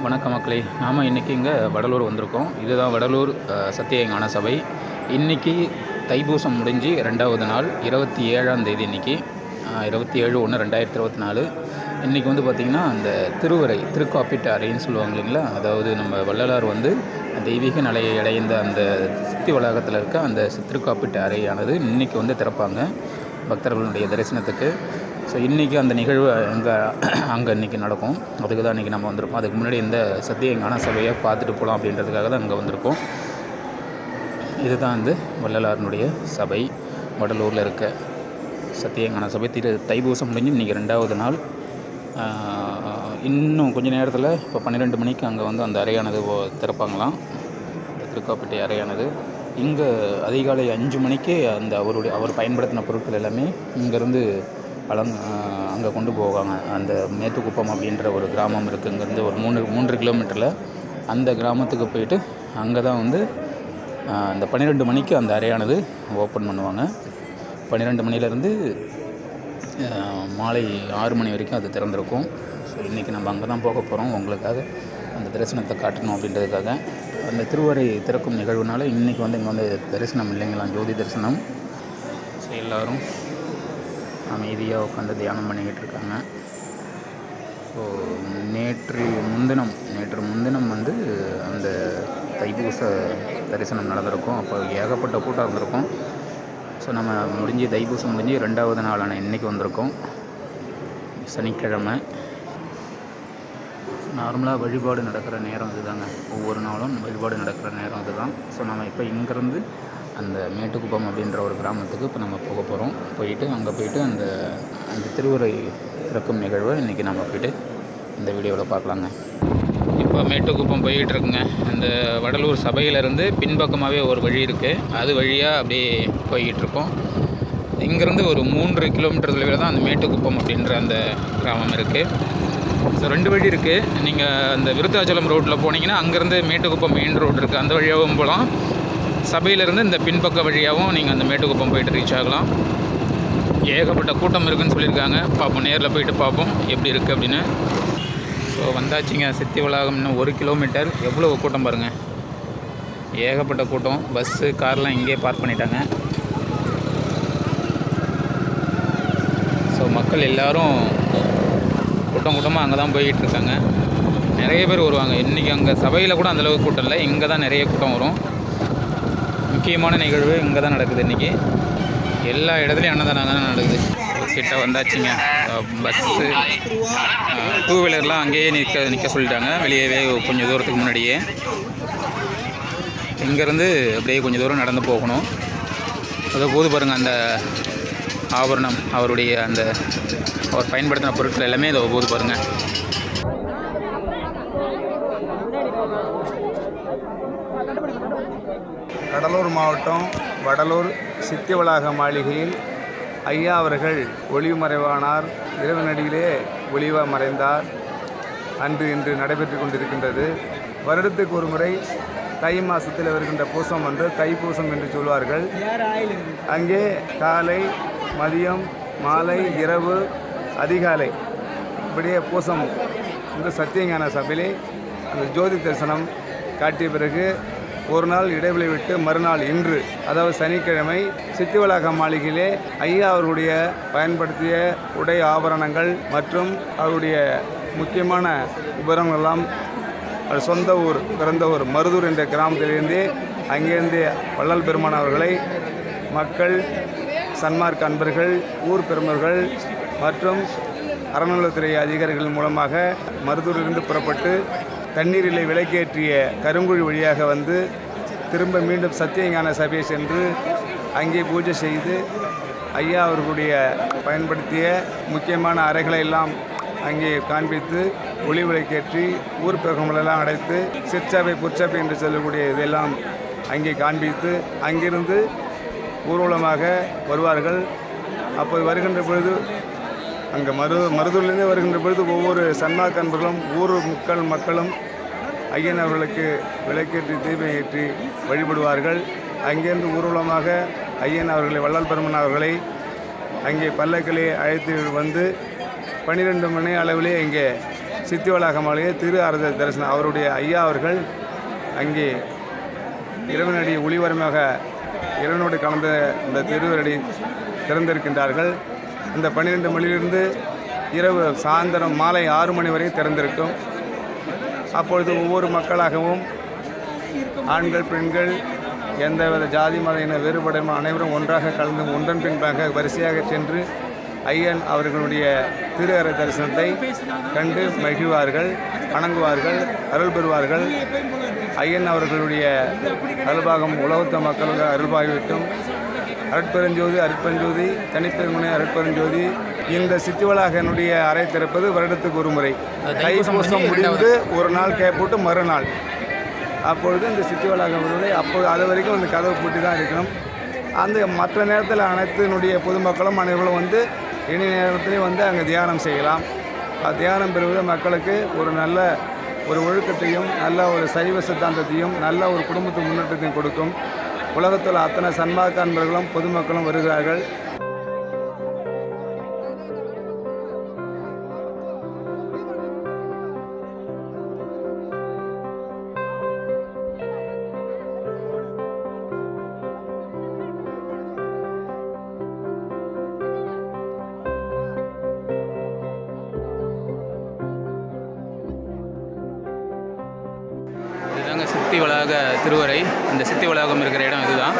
வணக்கம் மக்களே. நாம் இன்றைக்கி இங்கே வடலூர் வந்திருக்கோம். இதுதான் வடலூர் சத்திய ஞான சபை. இன்றைக்கி தைப்பூசம் முடிஞ்சு 2வது நாள் 27ஆம் தேதி. இன்றைக்கி 27/1/2024. இன்றைக்கி வந்து பார்த்திங்கன்னா அந்த திருக்காப்பீட்டு அறைன்னு சொல்லுவாங்க இல்லைங்களா. அதாவது நம்ம வள்ளலார் வந்து தெய்வீக நிலையை அடைந்த அந்த சித்தி வளாகத்தில் இருக்க அந்த திருக்காப்பீட்டு அறையானது இன்றைக்கி வந்து திறப்பாங்க பக்தர்களுடைய தரிசனத்துக்கு. ஸோ இன்றைக்கி அந்த நிகழ்வு அங்கே இன்றைக்கி நடக்கும். அதுக்கு தான் இன்றைக்கி நம்ம வந்திருக்கோம். அதுக்கு முன்னாடி இந்த சத்திய ஞான சபையை பார்த்துட்டு போகலாம் அப்படின்றதுக்காக தான் அங்கே வந்திருக்கோம். இதுதான் வந்து வள்ளலாரினுடைய சபை, வடலூரில் இருக்க சத்திய ஞான சபை. தைப்பூசம் முடிஞ்சு இன்றைக்கி 2வது நாள். இன்னும் கொஞ்சம் நேரத்தில் இப்போ 12 மணிக்கு அங்கே வந்து அந்த அறையானது திறப்பாங்களாம், இந்த திருக்காப்பீட்டு அறையானது. இங்கே அதிகாலை 5 மணிக்கு அந்த அவர் பயன்படுத்தின பொருட்கள் எல்லாமே இங்கேருந்து அங்கே கொண்டு போவாங்க. அந்த மேத்துக்குப்பம் அப்படின்ற ஒரு கிராமம் இருக்குது இங்கேருந்து ஒரு 3 கிலோமீட்டரில். அந்த கிராமத்துக்கு போயிட்டு அங்கே தான் வந்து அந்த 12 மணிக்கு அந்த அறையானது ஓப்பன் பண்ணுவாங்க. 12 மணிலேருந்து மாலை 6 மணி வரைக்கும் அது திறந்திருக்கும். ஸோ இன்றைக்கி நம்ம அங்கே தான் போக போகிறோம். உங்களுக்காக அந்த தரிசனத்தை காட்டணும் அப்படின்றதுக்காக. அந்த திருவறை திறக்கும் நிகழ்வுனால இன்றைக்கி வந்து இங்கே வந்து தரிசனம் இல்லைங்களாம், ஜோதி தரிசனம். ஸோ எல்லோரும் அமைதியாக உட்காந்து தியானம் பண்ணிக்கிட்டு இருக்காங்க. ஸோ நேற்று முன்தினம் வந்து அந்த தைப்பூச தரிசனம் நடந்திருக்கும். அப்போ ஏகப்பட்ட கூட்டம் இருந்திருக்கும். ஸோ நம்ம தைப்பூசம் முடிஞ்சு 2வது நாளான இன்றைக்கி வந்திருக்கோம், சனிக்கிழமை. நார்மலாக வழிபாடு நடக்கிற நேரம் இதுதாங்க. ஒவ்வொரு நாளும் வழிபாடு நடக்கிற நேரம் இதுதான். ஸோ நம்ம இப்போ இங்கேருந்து அந்த மேட்டுக்குப்பம் அப்படின்ற ஒரு கிராமத்துக்கு இப்போ நம்ம போக போகிறோம். அங்கே போயிட்டு அந்த திருவுரை திறக்கும் நிகழ்வை இன்றைக்கி நம்ம போயிட்டு இந்த வீடியோவில் பார்க்கலாங்க. இப்போ மேட்டுக்குப்பம் போய்கிட்டு இருக்குங்க. அந்த வடலூர் சபையிலேருந்து பின்பக்கமாகவே ஒரு வழி இருக்குது. அது வழியாக அப்படியே போய்கிட்டு இருக்கோம். இங்கேருந்து ஒரு 3 கிலோமீட்டர் தொலைவில் தான் அந்த மேட்டுக்குப்பம் அப்படின்ற அந்த கிராமம் இருக்குது. ஸோ 2 வழி இருக்குது. நீங்கள் அந்த விருத்தாச்சலம் ரோட்டில் போனீங்கன்னா அங்கேருந்து மேட்டுக்குப்பம் மெயின் ரோடு இருக்குது, அந்த வழியாகவும் போகலாம். சபையிலேருந்து இந்த பின்பக்க வழியாகவும் நீங்கள் அந்த மேட்டுக்குப்பம் போயிட்டு ரீச் ஆகலாம். ஏகப்பட்ட கூட்டம் இருக்குதுன்னு சொல்லியிருக்காங்க. பார்ப்போம், நேரில் போயிட்டு பார்ப்போம் எப்படி இருக்குது அப்படின்னு. ஸோ வந்தாச்சுங்க சித்தி வளாகம். இன்னும் 1 கிலோமீட்டர். எவ்வளோ கூட்டம் பாருங்கள், ஏகப்பட்ட கூட்டம். பஸ்ஸு கார்லாம் இங்கே பார்க் பண்ணிட்டாங்க. ஸோ மக்கள் எல்லோரும் கூட்டமாக அங்கே தான் போய்கிட்டு இருக்காங்க. நிறைய பேர் வருவாங்க. இன்றைக்கி அங்கே சபையில் கூட அந்தளவுக்கு கூட்டம் இல்லை, இங்கே தான் நிறைய கூட்டம் வரும். முக்கியமான நிகழ்வு இங்கே தான் நடக்குது இன்றைக்கி. எல்லா இடத்துலையும் அன்னதானம் தான் நடக்குது. கிட்ட வந்தாச்சுங்க. பஸ்ஸு 2 வீலர்லாம் அங்கேயே நிற்க சொல்லிட்டாங்க, வெளியவே கொஞ்சம் தூரத்துக்கு முன்னாடியே. இங்கேருந்து அப்படியே கொஞ்சம் தூரம் நடந்து போகணும். அதை போது பாருங்கள், அந்த ஆபரணம் அவர் பயன்படுத்தின பொருட்கள் எல்லாமே இதை போது பாருங்கள். கடலூர் மாவட்டம் வடலூர் சித்தி வளாக மாளிகையில் ஐயா அவர்கள் ஒளிவு மறைவானார். இரவு நடிகிலே ஒளிவ மறைந்தார். இன்று நடைபெற்று கொண்டிருக்கின்றது. வருடத்துக்கு ஒரு முறை தை மாதத்தில் வருகின்ற பூசம் வந்து தைப்பூசம் என்று சொல்வார்கள். அங்கே காலை, மதியம், மாலை, இரவு, அதிகாலை இப்படியே பூசம் இந்த சத்தியஞான சபையிலே அந்த ஜோதி தரிசனம் காட்டிய பிறகு ஒரு நாள் இடைவெளி விட்டு மறுநாள் இன்று, அதாவது சனிக்கிழமை, சித்தி வளாக மாளிகையிலே ஐயா அவர்களுடைய பயன்படுத்திய உடை ஆபரணங்கள் மற்றும் அவருடைய முக்கியமான உபகரணங்கள் எல்லாம் சொந்த ஊர், பிறந்த ஊர் மருதூர் என்ற கிராமத்திலிருந்து அங்கேருந்து வள்ளல் பெருமான் அவர்களை மக்கள், சன்மார்க்க அன்பர்கள், ஊர் பெருமர்கள் மற்றும் அறநிலையத்துறை அதிகாரிகள் மூலமாக மருதூரிலிருந்து புறப்பட்டு தண்ணீரில் விளக்கேற்றிய கருங்குழி வழியாக வந்து திரும்ப மீண்டும் சத்தியஞான சபையை சென்று அங்கே பூஜை செய்து ஐயா அவர்களுடைய பயன்படுத்திய முக்கியமான அறைகளை எல்லாம் அங்கே காண்பித்து ஒளி விளக்கேற்றி ஊர் பெருமகளெல்லாம் அடைத்து சிற்சபை புற்சபை என்று சொல்லக்கூடிய இதெல்லாம் அங்கே காண்பித்து அங்கிருந்து ஊர்வலமாக வருவார்கள். அப்போது வருகின்ற பொழுது அங்கே மருதூரிலிருந்து வருகின்ற பொழுது ஒவ்வொரு சன்மார்க்க அன்பர்களும் ஊர் மக்களும் ஐயன் அவர்களுக்கு விளக்கேற்றி தீபம் ஏற்றி வழிபடுவார்கள். அங்கேருந்து ஊர்வலமாக ஐயன் அவர்களை, வள்ளல் பெருமன் அவர்களை அங்கே பல்லக்கிலே அழைத்து வந்து 12 மணி அளவிலே இங்கே சித்தி வளாக மாளிகை திரு அரச தரிசனம் அவருடைய ஐயா அவர்கள் அங்கே இறைவனடி ஒளிவரமாக இறைவனோடு கலந்த இந்த திருவரடி திறந்திருக்கின்றார்கள். இந்த 12 மணியிலிருந்து இரவு சாயந்தரம் மாலை 6 மணி வரை திறந்திருக்கும். அப்பொழுது ஒவ்வொரு மக்களாகவும் ஆண்கள் பெண்கள் எந்தவித ஜாதி மத இன வேறுபாடும் அனைவரும் ஒன்றாக கலந்து ஒன்றன் பின்பாக வரிசையாக சென்று ஐயன் அவர்களுடைய திரு அறை தரிசனத்தை கண்டு மகிழ்வார்கள், வணங்குவார்கள், அருள் பெறுவார்கள். ஐயன் அவர்களுடைய அருள்பாகம் உலகத்த மக்களுக்கு அருள்பாகிவிட்டும். அருட்பெருஞ்சோதி அருட்பெருஞ்சோதி தனிப்பெருமுனை அருட்பெருஞ்சோதி. இந்த சித்தி வளாகனுடைய அறை திறப்பது வருடத்துக்கு ஒரு முறை. தைப்பூசம் முடிந்து ஒரு நாள் போட்டு மறுநாள் அப்பொழுது இந்த சித்தி வளாகம் அப்போது அது வரைக்கும் அந்த கதவு பூட்டி தான் இருக்கணும். அந்த மற்ற நேரத்தில் அனைத்தினுடைய பொதுமக்களும் அனைவரும் வந்து இனி நேரத்திலையும் வந்து அங்கே தியானம் செய்யலாம். தியானம் பெறுவது மக்களுக்கு ஒரு நல்ல ஒரு ஒழுக்கத்தையும் நல்ல ஒரு சைவ சித்தாந்தத்தையும் நல்ல ஒரு குடும்பத்து முன்னேற்றத்தையும் கொடுக்கும். உலகத்தில் அத்தனை சன்மார்க்க அன்பர்களும் பொதுமக்களும் வருகிறார்கள். சித்தி வளாக திருவரை. இந்த சித்தி வளாகம் இருக்கிற இடம் இதுதான்,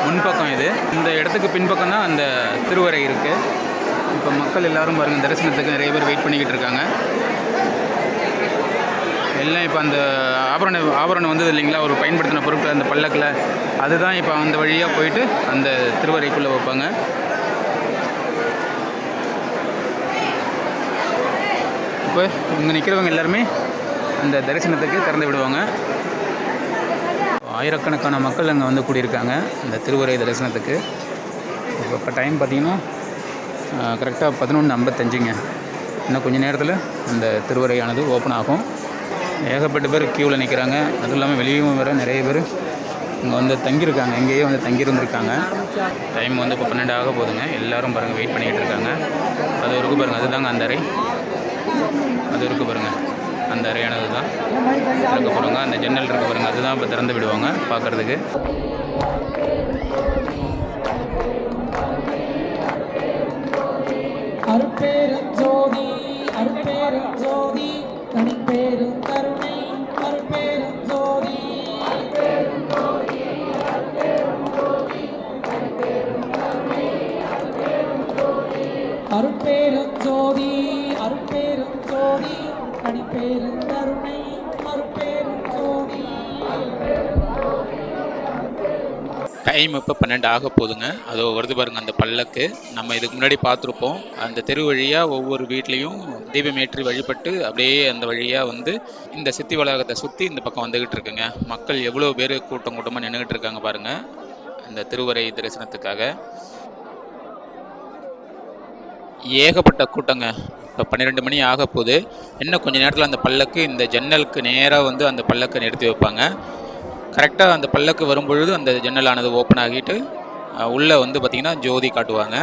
முன்பக்கம் இது. இந்த இடத்துக்கு பின்பக்கம் தான் அந்த திருவரை இருக்குது. இப்போ மக்கள் எல்லோரும் பாருங்கள், தரிசனத்துக்கு நிறைய பேர் வெயிட் பண்ணிக்கிட்டு இருக்காங்க. எல்லாம் இப்போ அந்த ஆபரணம் வந்தது இல்லைங்களா, ஒரு பயன்படுத்தின பொருட்கள் அந்த பல்லக்கில், அதுதான் இப்போ அந்த வழியாக போயிட்டு அந்த திருவரைக்குள்ளே வைப்பாங்க. இப்போ இங்கே நிற்கிறவங்க எல்லாருமே அந்த தரிசனத்துக்கு திறந்து விடுவாங்க. ஆயிரக்கணக்கான மக்கள் அங்கே வந்து கூடியிருக்காங்க இந்த திருவரை தரிசனத்துக்கு. இப்போ டைம் பார்த்திங்கன்னா கரெக்டாக 11:55ங்க. இன்னும் கொஞ்சம் நேரத்தில் அந்த திருவரையானது ஓப்பன் ஆகும். ஏகப்பட்ட பேர் க்யூவில் நிற்கிறாங்க. அதுவும் இல்லாமல் வெளியும் வேறு நிறைய பேர் இங்கே வந்து தங்கியிருக்காங்க, இங்கேயே வந்து தங்கியிருந்துருக்காங்க. டைம் வந்து இப்போ 12 ஆக போகுதுங்க. எல்லோரும் பாருங்கள் வெயிட் பண்ணிக்கிட்டு இருக்காங்க. அது இருக்குது பாருங்கள், அதுதாங்க அந்த அறை. அது இருக்குது பாருங்கள், அந்த அறையானது தான் திறக்க போகிறாங்க. அந்த ஜன்னல் இருக்க பாருங்கள், அதுதான் இப்போ திறந்து விடுவாங்க பார்க்குறதுக்கு. அருட்பெருஞ்சோதி அருட்பெருஞ்சோதி தனிப்பெரும் கருணை அருட்பெருஞ்சோதி அருட்பெருஞ்சோதி அருட்பெருஞ்சோதி தனிப்பெரும் கருணை அருட்பெருஞ்சோதி. டைம் இப்போ 12 ஆக போகுதுங்க. அதோ வருது பாருங்கள் அந்த பல்லக்கு. நம்ம இதுக்கு முன்னாடி பார்த்துருப்போம். அந்த தெரு வழியாக ஒவ்வொரு வீட்லேயும் தீபமேற்றி வழிபட்டு அப்படியே அந்த வழியாக வந்து இந்த சித்தி வளாகத்தை சுற்றி இந்த பக்கம் வந்துக்கிட்டு இருக்குங்க. மக்கள் எவ்வளோ பேர் கூட்டமாக நின்றுக்கிட்டு இருக்காங்க பாருங்கள் அந்த திருவரை தரிசனத்துக்காக. ஏகப்பட்ட கூட்டங்க. இப்போ 12 மணி ஆக போகுது. இன்னும் கொஞ்சம் நேரத்தில் அந்த பல்லக்கு இந்த ஜன்னலுக்கு நேராக வந்து அந்த பல்லக்கை நிறுத்தி வைப்பாங்க. கரெக்டாக அந்த பல்லக்கு வரும்பொழுது அந்த ஜன்னலானது ஓப்பன் ஆகிட்டு உள்ளே வந்து பார்த்திங்கன்னா ஜோதி காட்டுவாங்க.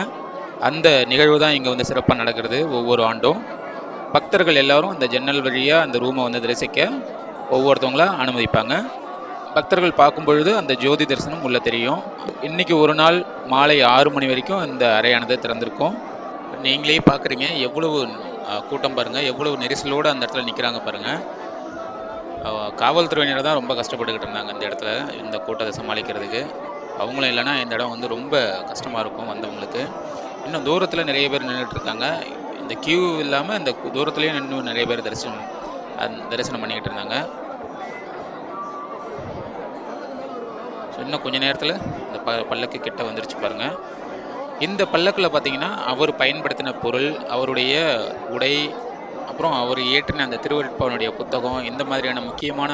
அந்த நிகழ்வு தான் இங்கே வந்து சிறப்பாக நடக்கிறது ஒவ்வொரு ஆண்டும். பக்தர்கள் எல்லோரும் அந்த ஜன்னல் வழியாக அந்த ரூமை வந்து தரிசிக்க ஒவ்வொருத்தவங்களா அனுமதிப்பாங்க. பக்தர்கள் பார்க்கும் பொழுது அந்த ஜோதி தரிசனம் உள்ளே தெரியும். இன்றைக்கி ஒரு நாள் மாலை 6 மணி வரைக்கும் இந்த அறையானது திறந்திருக்கும். நீங்களே பார்க்குறீங்க எவ்வளவு கூட்டம் பாருங்கள், எவ்வளவு நெரிசலோடு அந்த இடத்துல நிற்கிறாங்க பாருங்கள். காவல்துறையினர் தான் ரொம்ப கஷ்டப்பட்டுக்கிட்டு இருந்தாங்க இந்த இடத்துல இந்த கூட்டத்தை சமாளிக்கிறதுக்கு. அவங்களும் இல்லைன்னா இந்த இடம் வந்து ரொம்ப கஷ்டமாக இருக்கும் வந்தவங்களுக்கு. இன்னும் தூரத்தில் நிறைய பேர் நின்றுட்டு இருக்காங்க. இந்த கியூ இல்லாமல் இந்த தூரத்துலேயும் இன்னும் நிறைய பேர் தரிசனம் பண்ணிக்கிட்டு இருந்தாங்க. ஸோ இன்னும் கொஞ்சம் நேரத்தில் இந்த பல்லக்கு கிட்ட வந்துருச்சு பாருங்கள். இந்த பல்லக்கில் பார்த்தீங்கன்னா அவர் பயன்படுத்தின பொருள், அவருடைய உடை, அப்புறம் அவர் ஏற்றின அந்த திருவருட்பாவினுடைய புத்தகம், இந்த மாதிரியான முக்கியமான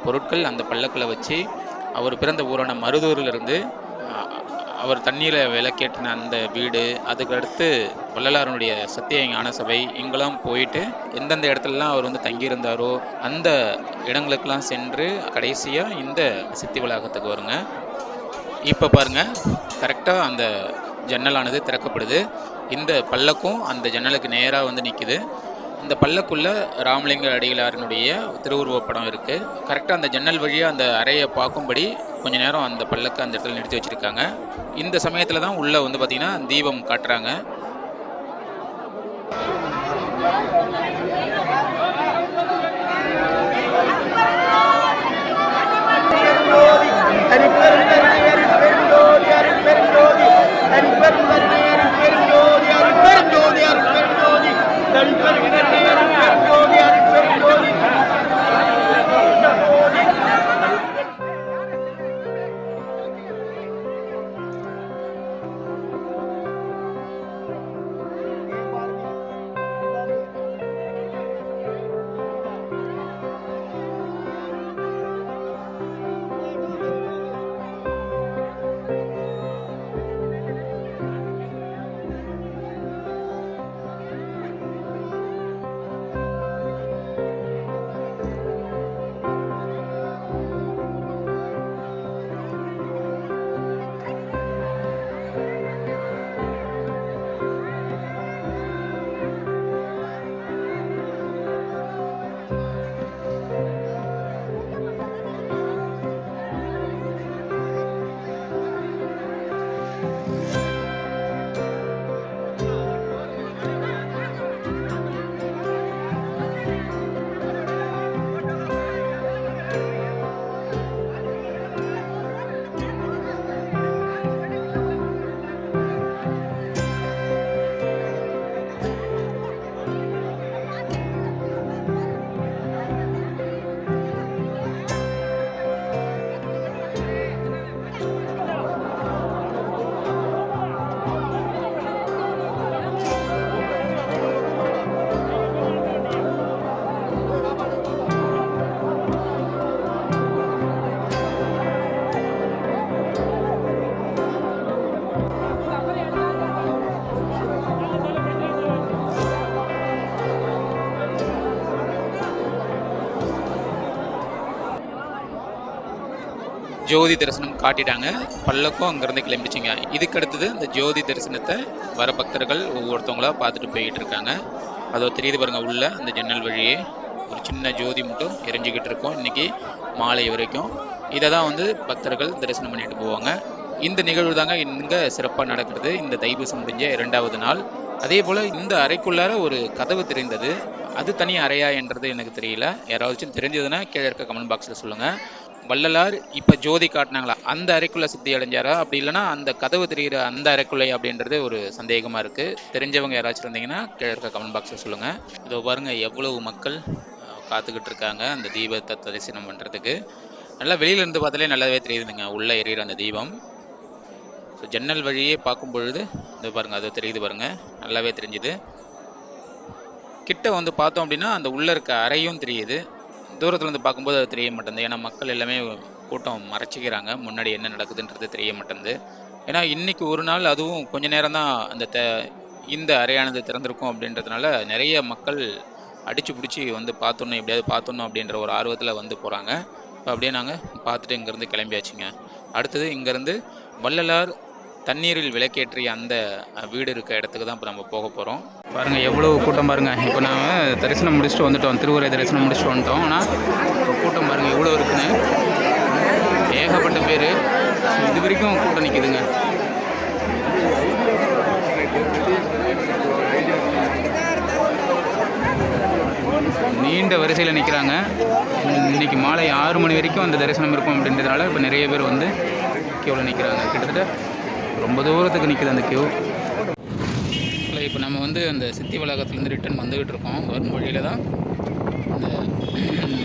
பொருட்கள் அந்த பல்லக்கில் வச்சு அவர் பிறந்த ஊரான மருதூரிலிருந்து அவர் தண்ணீரை விளக்கேற்றின அந்த வீடு, அதுக்கடுத்து வள்ளலாருடைய சத்திய ஞான சபை, இங்கெல்லாம் போயிட்டு எந்தெந்த இடத்துலலாம் அவர் வந்து தங்கியிருந்தாரோ அந்த இடங்களுக்கெல்லாம் சென்று கடைசியாக இந்த சித்தி வளாகத்துக்கு வருங்க. இப்போ பாருங்கள், கரெக்டாக அந்த ஜன்னலானது திறக்கப்படுது. இந்த பல்லக்கும் அந்த ஜன்னலுக்கு நேராக வந்து நிற்குது. இந்த பல்லக்குள்ளே ராமலிங்க அடிகளாரினுடைய திருவுருவப் படம் இருக்குது. கரெக்டாக அந்த ஜன்னல் வழியாக அந்த அறையை பார்க்கும்படி கொஞ்ச நேரம் அந்த பல்லக்கு அந்த இடத்துல நிறுத்தி வச்சுருக்காங்க. இந்த சமயத்தில் தான் உள்ளே வந்து பார்த்திங்கன்னா தீபம் காட்டுறாங்க. ஜோதி தரிசனம் காட்டிட்டாங்க. பல்லக்கும் அங்கேருந்து கிளம்பிச்சிங்க. இதுக்கு அடுத்தது இந்த ஜோதி தரிசனத்தை வர பக்தர்கள் ஒவ்வொருத்தவங்களா பார்த்துட்டு போய்கிட்டு இருக்காங்க. அதோ தெரியுது பாருங்க, உள்ள அந்த ஜன்னல் வழியே ஒரு சின்ன ஜோதி மட்டும் எரிஞ்சுக்கிட்டு இருக்கும். இன்னைக்கு மாலை வரைக்கும் இதை தான் வந்து பக்தர்கள் தரிசனம் பண்ணிட்டு போவாங்க. இந்த நிகழ்வு தாங்க இங்கே சிறப்பாக நடக்கிறது. இந்த தைப்பூசம் முடிஞ்ச 2வது நாள். அதே போல் இந்த அறைக்குள்ளார ஒரு கதவு தெரிந்தது. அது தனி அறையா என்றது எனக்கு தெரியல. யாராச்சும் தெரிஞ்சதுன்னா கீழே இருக்க கமெண்ட் பாக்ஸில் சொல்லுங்கள். வள்ளலார் இப்போ ஜோதி காட்டினாங்களா அந்த அறைக்குள்ளே சித்தி அடைஞ்சாரா, அப்படி இல்லைனா அந்த கதவு தெரிகிற அந்த அறைக்குள்ளே அப்படின்றது ஒரு சந்தேகமாக இருக்குது. தெரிஞ்சவங்க யாராச்சும் இருந்தீங்கன்னா கீழே இருக்க கமெண்ட் பாக்ஸில் சொல்லுங்கள். இதோ பாருங்கள் எவ்வளவு மக்கள் காத்துக்கிட்டு இருக்காங்க அந்த தீபத்தை தரிசனம் பண்ணுறதுக்கு. நல்லா வெளியிலேருந்து பார்த்தாலே நல்லாவே தெரியுதுங்க உள்ளே எரியிற அந்த தீபம். ஸோ ஜன்னல் வழியே பார்க்கும் பொழுது இது பாருங்கள், அது தெரியுது பாருங்கள், நல்லாவே தெரிஞ்சுது. கிட்ட வந்து பார்த்தோம் அப்படின்னா அந்த உள்ளே இருக்க அறையும் தெரியுது. தூரத்தில் இருந்து பார்க்கும்போது அது தெரிய மாட்டேங்குது. ஏன்னா மக்கள் எல்லாமே கூட்டம் மறைச்சிக்கிறாங்க, முன்னாடி என்ன நடக்குதுன்றது தெரிய மாட்டேங்குது. ஏன்னா இன்றைக்கி ஒரு நாள் அதுவும் கொஞ்ச நேரம் தான் அந்த இந்த அறையானது திறந்திருக்கும் அப்படின்றதுனால நிறைய மக்கள் அடித்து பிடிச்சி வந்து பார்த்தோன்னு எப்படியாவது பார்த்தோன்னு அப்படின்ற ஒரு ஆர்வத்தில் வந்து போகிறாங்க. அப்படியே நாங்கள் பார்த்துட்டு இங்கேருந்து கிளம்பியாச்சுங்க. அடுத்தது இங்கேருந்து வள்ளலார் தண்ணீரில் விளக்கேற்றிய அந்த வீடு இருக்க இடத்துக்கு தான் இப்போ நம்ம போக போகிறோம். பாருங்கள் எவ்வளோ கூட்டம் பாருங்கள். இப்போ நாங்கள் தரிசனம் முடிச்சுட்டு வந்துட்டோம், திருவுரை தரிசனம் முடிச்சுட்டு வந்துட்டோம். ஆனால் கூட்டம் பாருங்கள் எவ்வளோ இருக்குன்னு, ஏகப்பட்ட பேர். இது வரைக்கும் கூட்டம் நிற்கிதுங்க. நீண்ட வரிசையில் நிற்கிறாங்க. இன்றைக்கி மாலை 6 மணி வரைக்கும் அந்த தரிசனம் இருக்கும் அப்படின்றதுனால இப்போ நிறைய பேர் வந்து கியூவில் நிற்கிறாங்க. கிட்டத்தட்ட ரொம்ப தூரத்துக்கு நிற்கிது அந்த கியூ. இப்போ நம்ம வந்து அந்த சித்தி வளாகத்துலேருந்து ரிட்டர்ன் வந்துக்கிட்டு இருக்கோம். வரும் வழியில் தான் இந்த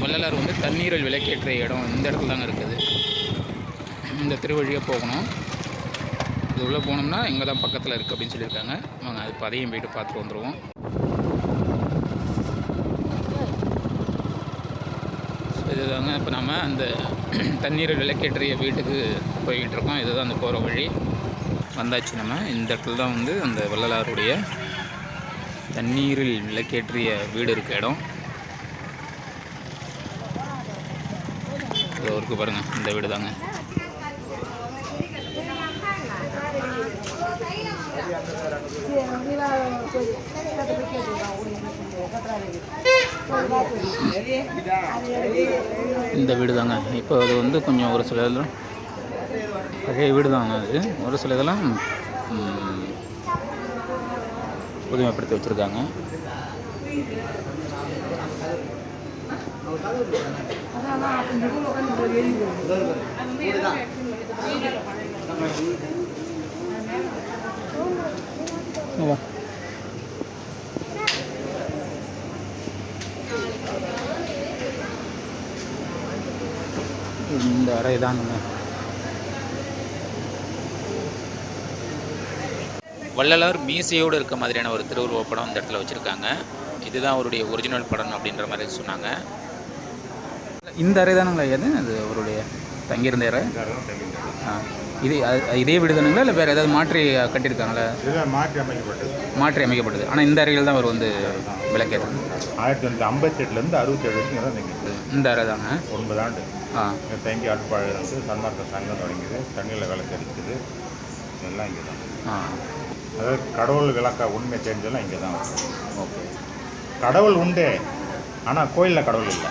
வள்ளலார் வந்து தண்ணீரில் விளக்கேற்றிய இடம் இந்த இடத்துல தாங்க இருக்குது. இந்த திருவழியாக போகணும். இது உள்ளே போனோம்னா இங்கே தான் பக்கத்தில் இருக்குது அப்படின்னு சொல்லியிருக்காங்க. வாங்க அது இப்போ அதையும் போய்ட்டு பார்த்துட்டு வந்துடுவோம். இதுதாங்க இப்போ நம்ம அந்த தண்ணீரில் விளக்கேற்றிய வீட்டுக்கு போய்கிட்டு இருக்கோம். இதுதான் அந்த போகிற வழி. வந்தாச்சு நம்ம. இந்த இடத்துல தான் வந்து அந்த வள்ளலாருடைய தண்ணீரில் விளக்கேற்றிய வீடு இருக்க இடம். இது இருக்கு பாருங்கள், இந்த வீடு தாங்க. இந்த வீடு தாங்க. இப்போ அது வந்து கொஞ்சம் ஒரு சில இதெல்லாம் பழைய வீடு தாங்க. அது ஒரு சில இதெல்லாம் புதுமைப்படுத்தி வச்சுருக்காங்க. இந்த அறை தானுங்க. வள்ளலார் மீசையோடு இருக்க மாதிரியான ஒரு திருவுருவப் படம் இந்த இடத்துல வச்சுருக்காங்க. இதுதான் அவருடைய ஒரிஜினல் படம் அப்படின்ற மாதிரி சொன்னாங்க. இந்த அறை தானுங்களா எது அது அவருடைய தங்கியிருந்த அறை? இது இதே வீடு தானுங்களா இல்லை வேறு ஏதாவது மாற்றி கட்டியிருக்காங்களா? மாற்றி அமைக்கப்பட்டது. ஆனால் இந்த அறையில் தான் அவர் வந்து விளக்கேற்றாங்க. 1958லேருந்து 67 வரைக்கும் தான் தங்கிது. இந்த அறை தாங்க 9 ஆண்டு தங்கி ஆட்பாடு வந்து சன்மார்க்க சங்கம் தொடங்கிது. தண்ணியில் விளக்கு அடிக்குது. இதெல்லாம் இங்கே தான். அதாவது கடவுள் விளக்க உண்மை தெரிஞ்சதெல்லாம் இங்கே தான். ஓகே. கடவுள் உண்டு, ஆனால் கோயிலில் கடவுள் இல்லை.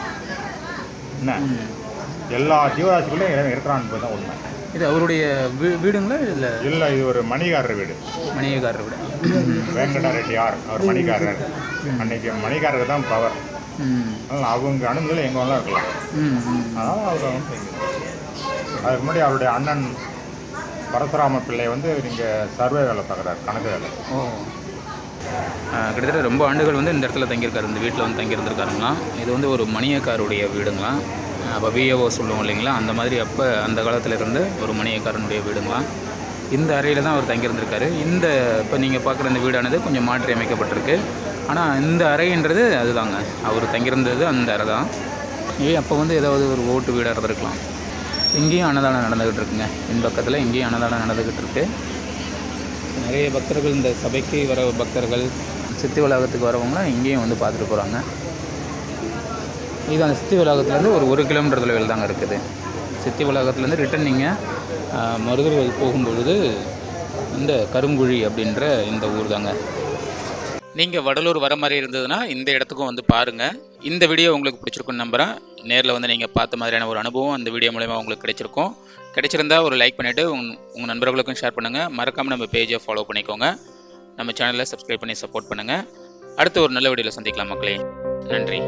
என்ன எல்லா ஜீவராசிகளையும் இறைவன் இருக்கிறான்னு தான் உண்மை. இது அவருடைய வீடுங்களா? இல்லை இல்லை, இது ஒரு மணிகாரர் வீடு. மணிகாரர் வீடு. வெங்கட ரெட்டியார் அவர் மணிகாரர். அன்னைக்கு மணிகாரர் தான் பவர். அதனால் அவங்க அனுமதியில் எங்கே வேணாலும் இருக்கலாம். அதனால் அவர் வந்து அதுக்கு முன்னாடி அவருடைய அண்ணன் பரசுராம பிள்ளை வந்து இங்கே சர்வே வேலை பார்க்குறாரு, கணக்கு வேலை. கிட்டத்தட்ட ரொம்ப ஆண்டுகள் வந்து இந்த இடத்துல தங்கியிருக்காரு, இந்த வீட்டில் வந்து தங்கியிருந்திருக்காருங்களாம். இது வந்து ஒரு மணியக்காருடைய வீடுங்களாம். அப்போ விஏஓ சொல்லுவோம் இல்லைங்களா, அந்த மாதிரி அப்போ அந்த காலத்தில் இருந்து ஒரு மணியக்காரனுடைய வீடுங்களாம். இந்த அறையில் தான் அவர் தங்கியிருந்திருக்காரு. இந்த இப்போ நீங்கள் பார்க்குற இந்த வீடானது கொஞ்சம் மாற்றி அமைக்கப்பட்டிருக்கு. ஆனால் இந்த அறைன்றது அதுதாங்க, அவர் தங்கியிருந்தது அந்த அறை தான். அப்போ வந்து ஏதாவது ஒரு ஓட்டு வீடாக இருந்திருக்கலாம். இங்கேயும் அன்னதானம் நடந்துக்கிட்டு இருக்குங்க. இந்த பக்கத்தில் இங்கேயும் அன்னதானம் நடந்துக்கிட்டு இருக்கு. நிறைய பக்தர்கள், இந்த சபைக்கு வர பக்தர்கள், சித்தி வளாகத்துக்கு வரவங்களாம் இங்கேயும் வந்து பார்த்துட்டு போகிறாங்க. இது அந்த சித்தி வளாகத்துலேருந்து ஒரு 1 கிலோமீட்டர் தொலைவில் தாங்க இருக்குது. சித்தி வளாகத்துலேருந்து ரிட்டன் நீங்கள் மருதூர் போகும்பொழுது இந்த கருங்குழி அப்படின்ற இந்த ஊர் தாங்க. நீங்கள் வடலூர் வர மாதிரி இருந்ததுன்னா இந்த இடத்துக்கும் வந்து பாருங்கள். இந்த வீடியோ உங்களுக்கு பிடிச்சிருக்குன்னு நம்புகிறேன். நேரில் வந்து நீங்கள் பார்த்த மாதிரியான ஒரு அனுபவம் அந்த வீடியோ மூலமா உங்களுக்கு கிடைச்சிருந்தா ஒரு லைக் பண்ணிவிட்டு உங்கள் நண்பர்களுக்கும் ஷேர் பண்ணுங்கள். மறக்காமல் நம்ம பேஜை ஃபாலோ பண்ணிக்கோங்க. நம்ம சேனலை சப்ஸ்கிரைப் பண்ணி சப்போர்ட் பண்ணுங்கள். அடுத்து ஒரு நல்ல வீடியோவில் சந்திக்கலாம் மக்களே. நன்றி.